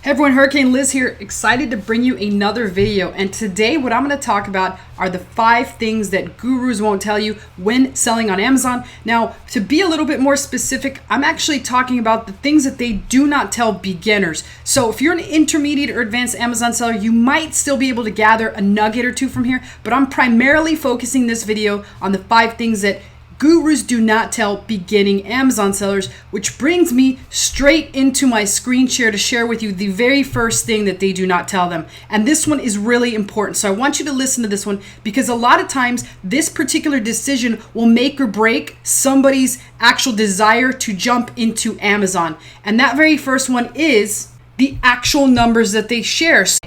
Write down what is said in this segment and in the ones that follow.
Hey everyone, Hurricane Liz here, excited to bring you another video. And today what I'm going to talk about are the 5 things that gurus won't tell you when selling on Amazon. Now, to be a little bit more specific, I'm actually talking about the things that they do not tell beginners. So if you're an intermediate or advanced Amazon seller, you might still be able to gather a nugget or two from here, but I'm primarily focusing this video on the 5 things that gurus do not tell beginning Amazon sellers, which brings me straight into my screen share to share with you the very first thing that they do not tell them. And this one is really important. So I want you to listen to this one because a lot of times this particular decision will make or break somebody's actual desire to jump into Amazon. And that very first one is the actual numbers that they share. So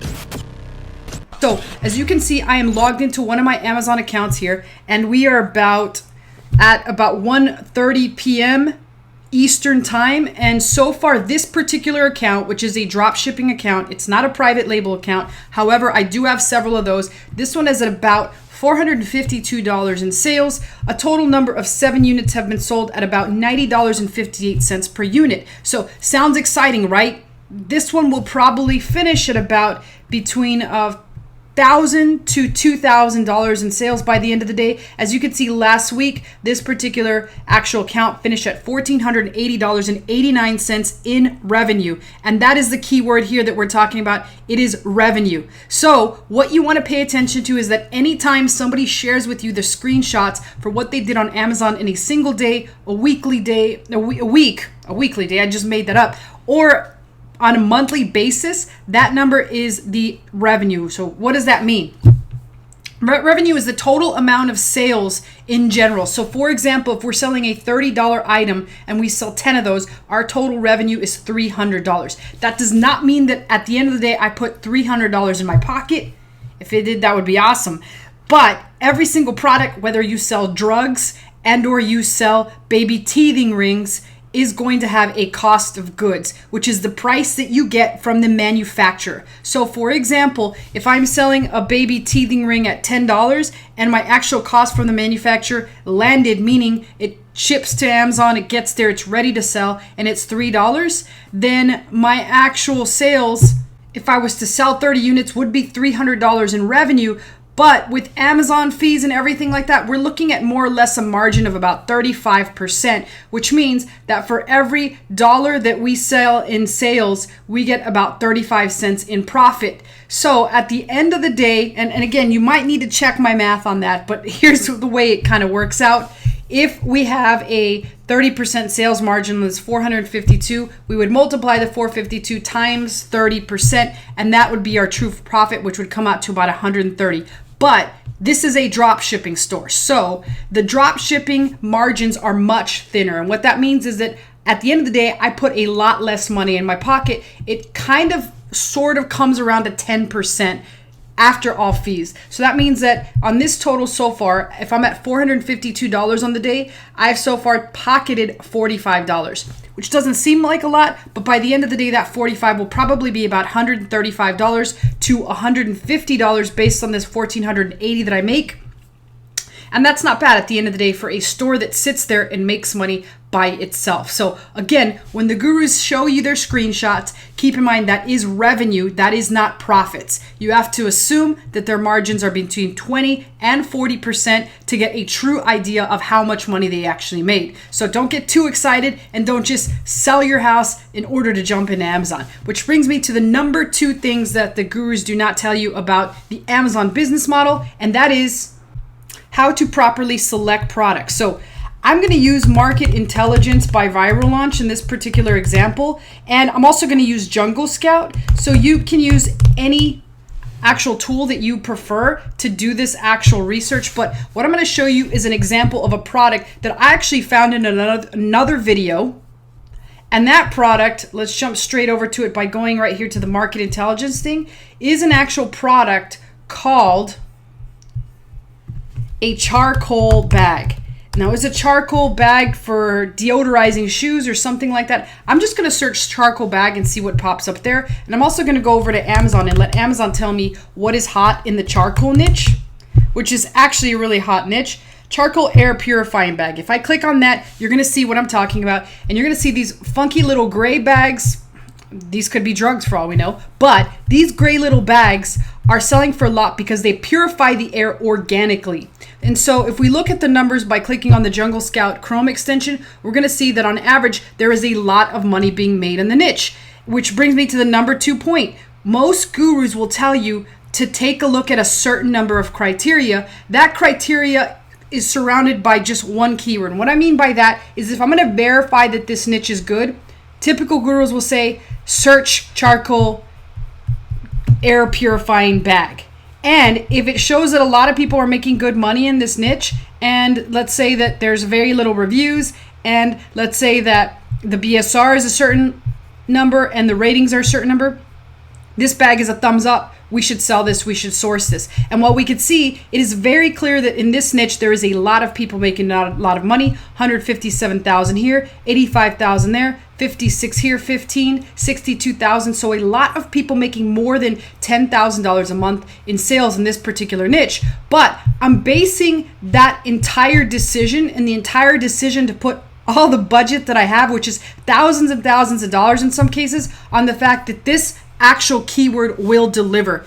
as you can see, I am logged into one of my Amazon accounts here, and we are at about 1:30 p.m. Eastern time. And so far this particular account, which is a drop shipping account, it's not a private label account. However, I do have several of those. This one is at about $452 in sales. A total number of 7 units have been sold at about $90.58 per unit. So sounds exciting, right? This one will probably finish at about between $1,000 to $2,000 in sales by the end of the day. As you can see, last week, this particular actual account finished at $1,480.89 in revenue. And that is the key word here that we're talking about. It is revenue. So what you want to pay attention to is that anytime somebody shares with you the screenshots for what they did on Amazon in a single day, a weekly day, a weekly day, I just made that up, or on a monthly basis, that number is the revenue. So what does that mean? Revenue is the total amount of sales in general. So for example, if we're selling a $30 item and we sell 10 of those, our total revenue is $300. That does not mean that at the end of the day, I put $300 in my pocket. If it did, that would be awesome. But every single product, whether you sell drugs and or you sell baby teething rings, is going to have a cost of goods, which is the price that you get from the manufacturer. So for example, if I'm selling a baby teething ring at $10 and my actual cost from the manufacturer landed, meaning it ships to Amazon, it gets there, it's ready to sell, and it's $3, then my actual sales, if I was to sell 30 units, would be $300 in revenue. But with Amazon fees and everything like that, we're looking at more or less a margin of about 35%, which means that for every dollar that we sell in sales, we get about 35 cents in profit. So at the end of the day, and again, you might need to check my math on that, but here's the way it kind of works out. If we have a 30% sales margin that's 452, we would multiply the 452 times 30%, and that would be our true profit, which would come out to about 130. But this is a drop shipping store. So the drop shipping margins are much thinner. And what that means is that at the end of the day, I put a lot less money in my pocket. It kind of sort of comes around to 10% after all fees. So that means that on this total so far, if I'm at $452 on the day, I've so far pocketed $45, which doesn't seem like a lot, but by the end of the day, that $45 will probably be about $135 to $150 based on this $1,480 that I make. And that's not bad at the end of the day for a store that sits there and makes money by itself. So again, when the gurus show you their screenshots, keep in mind that is revenue, that is not profits. You have to assume that their margins are between 20 and 40% to get a true idea of how much money they actually made. So don't get too excited and don't just sell your house in order to jump into Amazon. Which brings me to the number 2 things that the gurus do not tell you about the Amazon business model, and that is how to properly select products. So I'm going to use Market Intelligence by Viral Launch in this particular example, and I'm also going to use Jungle Scout. So you can use any actual tool that you prefer to do this actual research, but what I'm going to show you is an example of a product that I actually found in another video. And that product, let's jump straight over to it by going right here to the Market Intelligence thing, is an actual product called a charcoal bag. Now, is a charcoal bag for deodorizing shoes or something like that? I'm just going to search charcoal bag and see what pops up there. And I'm also going to go over to Amazon and let Amazon tell me what is hot in the charcoal niche, which is actually a really hot niche. Charcoal air purifying bag. If I click on that, you're going to see what I'm talking about. And you're going to see these funky little gray bags. These could be drugs for all we know, but these gray little bags are selling for a lot because they purify the air organically. And so if we look at the numbers by clicking on the Jungle Scout Chrome extension, we're going to see that on average, there is a lot of money being made in the niche, which brings me to the number 2 point. Most gurus will tell you to take a look at a certain number of criteria. That criteria is surrounded by just one keyword. And what I mean by that is if I'm going to verify that this niche is good, typical gurus will say, search charcoal air purifying bag. And if it shows that a lot of people are making good money in this niche, and let's say that there's very little reviews, and let's say that the BSR is a certain number and the ratings are a certain number, this bag is a thumbs up. We should sell this. We should source this. And what we could see, it is very clear that in this niche, there is a lot of people making a lot of money. 157,000 here, 85,000 there, 56 here, 15, 62,000. So a lot of people making more than $10,000 a month in sales in this particular niche. But I'm basing that entire decision and the entire decision to put all the budget that I have, which is thousands and thousands of dollars in some cases, on the fact that this actual keyword will deliver.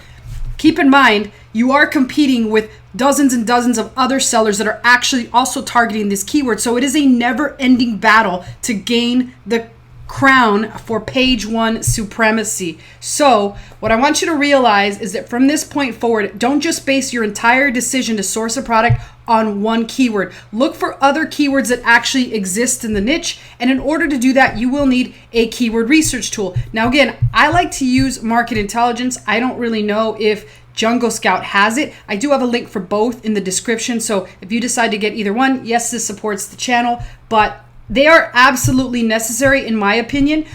Keep in mind, you are competing with dozens and dozens of other sellers that are actually also targeting this keyword. So it is a never-ending battle to gain the crown for page 1 supremacy. So what I want you to realize is that from this point forward, don't just base your entire decision to source a product on one keyword. Look for other keywords that actually exist in the niche. And in order to do that, you will need a keyword research tool. Now, again, I like to use market intelligence. I don't really know if Jungle Scout has it. I do have a link for both in the description. So if you decide to get either one, yes, this supports the channel, but they are absolutely necessary, in my opinion.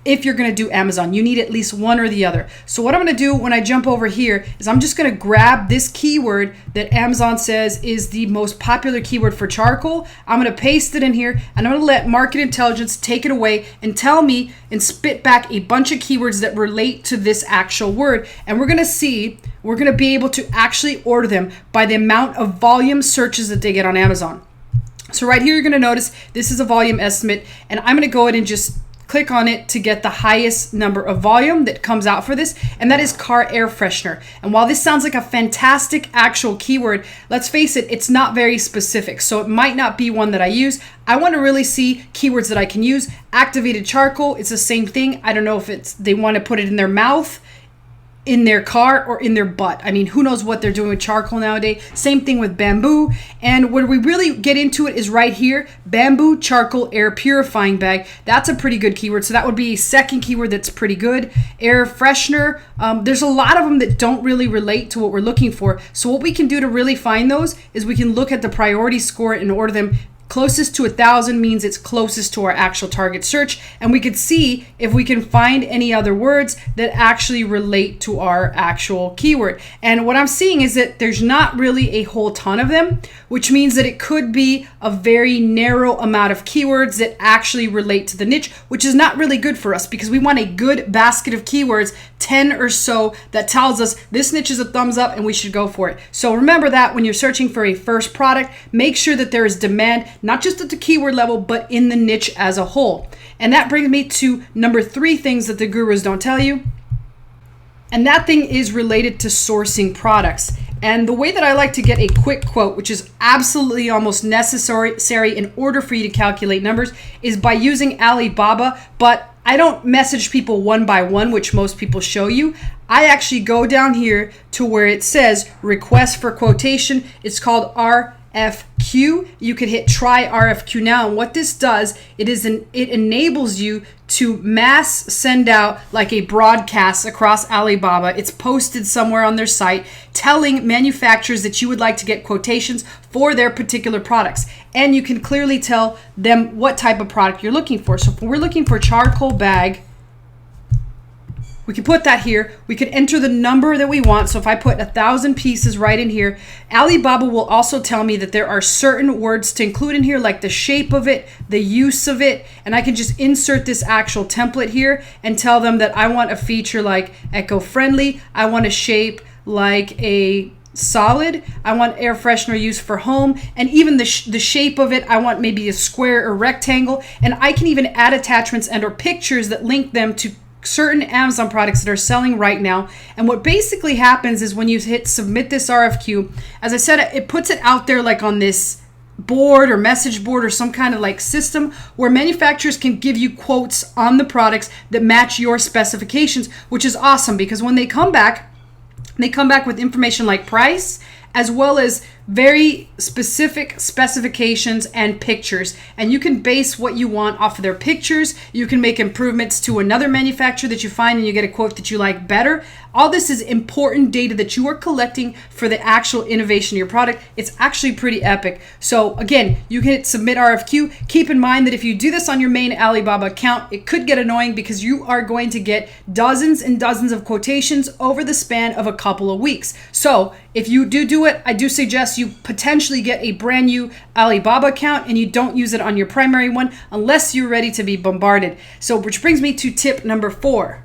If you're going to do Amazon, you need at least one or the other. So what I'm going to do when I jump over here is I'm just going to grab this keyword that Amazon says is the most popular keyword for charcoal. I'm going to paste it in here and I'm going to let market intelligence take it away and tell me and spit back a bunch of keywords that relate to this actual word. And we're going to be able to actually order them by the amount of volume searches that they get on Amazon. So right here, you're going to notice this is a volume estimate, and I'm going to go ahead and just click on it to get the highest number of volume that comes out for this, and that is car air freshener. And while this sounds like a fantastic actual keyword, let's face it, it's not very specific. So it might not be one that I use. I want to really see keywords that I can use. Activated charcoal, it's the same thing. I don't know if they want to put it in their mouth, in their car, or in their butt. I mean, who knows what they're doing with charcoal nowadays. Same thing with bamboo. And where we really get into it is right here, bamboo charcoal air purifying bag. That's a pretty good keyword. So that would be a second keyword that's pretty good. Air freshener. There's a lot of them that don't really relate to what we're looking for. So what we can do to really find those is we can look at the priority score and order them. Closest to 1,000 means it's closest to our actual target search. And we could see if we can find any other words that actually relate to our actual keyword. And what I'm seeing is that there's not really a whole ton of them, which means that it could be a very narrow amount of keywords that actually relate to the niche, which is not really good for us because we want a good basket of keywords, 10 or so, that tells us this niche is a thumbs up and we should go for it. So remember that when you're searching for a first product, make sure that there is demand, not just at the keyword level, but in the niche as a whole. And that brings me to number 3 things that the gurus don't tell you. And that thing is related to sourcing products. And the way that I like to get a quick quote, which is absolutely almost necessary in order for you to calculate numbers, is by using Alibaba. But I don't message people one by one, which most people show you. I actually go down here to where it says request for quotation. It's called RFQ. You could hit try RFQ now. And what this does, it enables you to mass send out like a broadcast across Alibaba. It's posted somewhere on their site telling manufacturers that you would like to get quotations for their particular products. And you can clearly tell them what type of product you're looking for. So if we're looking for charcoal bag, we can put that here. We could enter the number that we want. So if I put 1,000 pieces right in here, Alibaba will also tell me that there are certain words to include in here, like the shape of it, the use of it. And I can just insert this actual template here and tell them that I want a feature like eco-friendly. I want a shape like a solid. I want air freshener used for home, and even the shape of it, I want maybe a square or rectangle. And I can even add attachments and or pictures that link them to certain Amazon products that are selling right now. And what basically happens is when you hit submit this RFQ, as I said, it puts it out there like on this board or message board or some kind of like system where manufacturers can give you quotes on the products that match your specifications, which is awesome because when they come back with information like price, as well as very specific specifications and pictures. And you can base what you want off of their pictures. You can make improvements to another manufacturer that you find and you get a quote that you like better. All this is important data that you are collecting for the actual innovation of your product. It's actually pretty epic. So again, you can hit submit RFQ. Keep in mind that if you do this on your main Alibaba account, it could get annoying because you are going to get dozens and dozens of quotations over the span of a couple of weeks. So if you do it, I do suggest you potentially get a brand new Alibaba account and you don't use it on your primary one unless you're ready to be bombarded. So which brings me to tip number 4.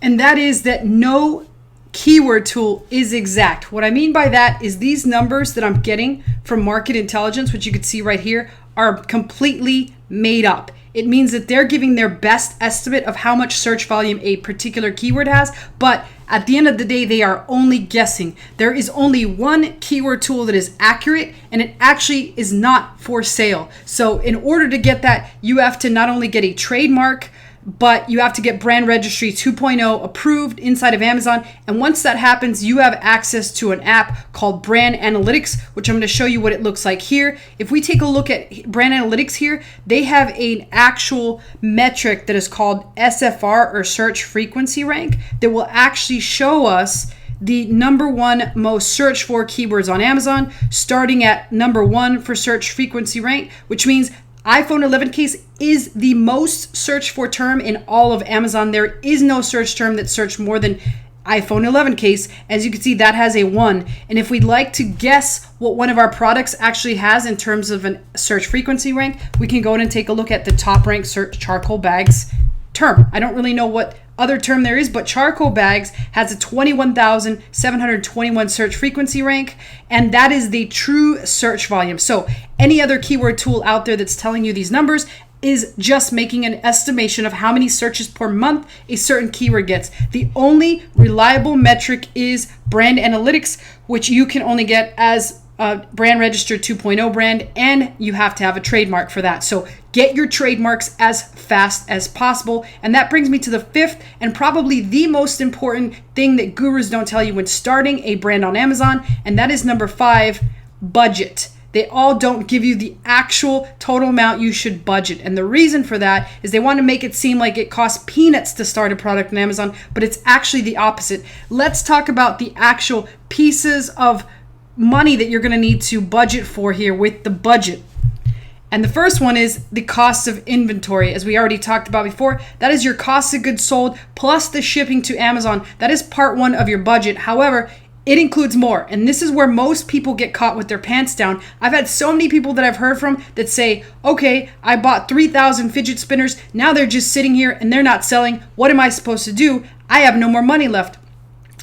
And that is that no keyword tool is exact. What I mean by that is these numbers that I'm getting from market intelligence, which you can see right here, are completely made up. It means that they're giving their best estimate of how much search volume a particular keyword has, but at the end of the day, they are only guessing. There is only one keyword tool that is accurate, and it actually is not for sale. So in order to get that, you have to not only get a trademark, but you have to get brand registry 2.0 approved inside of Amazon. And once that happens, you have access to an app called Brand Analytics, which I'm going to show you what it looks like here. If we take a look at Brand Analytics here, they have an actual metric that is called SFR or search frequency rank that will actually show us the number 1 most searched for keywords on Amazon, starting at number 1 for search frequency rank, which means iPhone 11 case is the most searched for term in all of Amazon. There is no search term that's searched more than iPhone 11 case. As you can see, that has a 1. And if we'd like to guess what one of our products actually has in terms of a search frequency rank, we can go in and take a look at the top ranked search charcoal bags term. I don't really know what other term there is, but charcoal bags has a 21,721 search frequency rank, and that is the true search volume. So any other keyword tool out there that's telling you these numbers is just making an estimation of how many searches per month a certain keyword gets. The only reliable metric is Brand Analytics, which you can only get as a brand registered 2.0 brand, and you have to have a trademark for that. So get your trademarks as fast as possible. And that brings me to the 5th and probably the most important thing that gurus don't tell you when starting a brand on Amazon, and that is number 5, budget. They all don't give you the actual total amount you should budget. And the reason for that is they want to make it seem like it costs peanuts to start a product on Amazon, but it's actually the opposite. Let's talk about the actual pieces of money that you're going to need to budget for here with the budget. And the first one is the cost of inventory. As we already talked about before, that is your cost of goods sold plus the shipping to Amazon. That is part 1 of your budget. However, it includes more. And this is where most people get caught with their pants down. I've had so many people that I've heard from that say, okay, I bought 3,000 fidget spinners. Now they're just sitting here and they're not selling. What am I supposed to do? I have no more money left.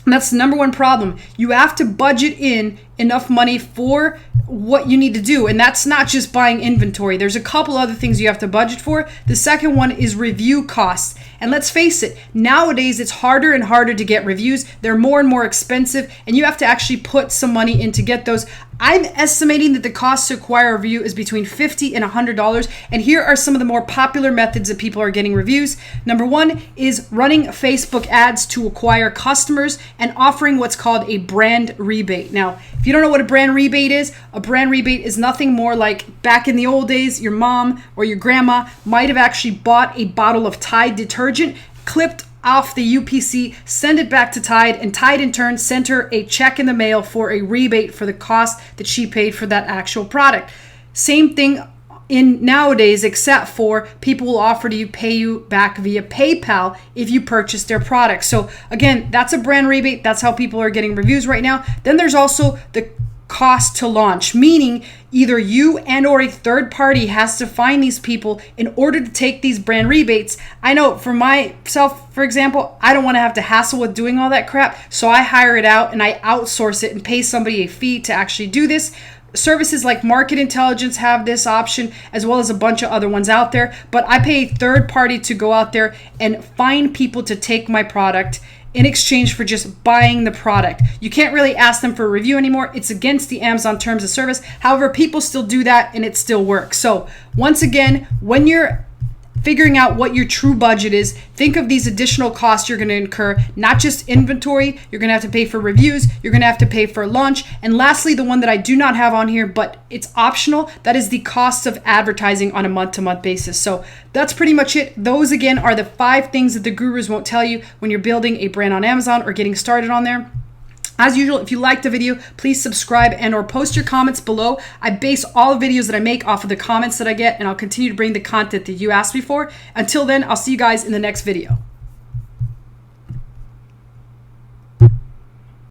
And that's the number 1 problem. You have to budget in enough money for what you need to do. And that's not just buying inventory. There's a couple other things you have to budget for. The second one is review costs. And let's face it, nowadays it's harder and harder to get reviews. They're more and more expensive, and you have to actually put some money in to get those. I'm estimating that the cost to acquire a review is between $50 and $100. And here are some of the more popular methods that people are getting reviews. Number 1 is running Facebook ads to acquire customers and offering what's called a brand rebate. Now, if you don't know what a brand rebate is nothing more like back in the old days, your mom or your grandma might have actually bought a bottle of Tide detergent, clipped off the UPC, send it back to Tide, and Tide in turn sent her a check in the mail for a rebate for the cost that she paid for that actual product. Same thing in nowadays, except for people will offer to pay you back via PayPal if you purchase their products. So again, that's a brand rebate. That's how people are getting reviews right now. Then there's also the cost to launch, meaning either you and or a third party has to find these people in order to take these brand rebates. I know for myself, for example, I don't want to have to hassle with doing all that crap, so I hire it out and I outsource it and pay somebody a fee to actually do this. services like Market Intelligence have this option, as well as a bunch of other ones out there. But I pay a third party to go out there and find people to take my product in exchange for just buying the product. You can't really ask them for a review anymore. It's against the Amazon terms of service. However, people still do that and it still works. So once again, when you're figuring out what your true budget is, think of these additional costs you're going to incur, not just inventory. You're going to have to pay for reviews. You're going to have to pay for launch. And lastly, the one that I do not have on here, but it's optional, that is the cost of advertising on a month-to-month basis. So that's pretty much it. Those, again, are the 5 things that the gurus won't tell you when you're building a brand on Amazon or getting started on there. As usual, if you liked the video, please subscribe and or post your comments below. I base all the videos that I make off of the comments that I get, and I'll continue to bring the content that you asked me for. Until then, I'll see you guys in the next video.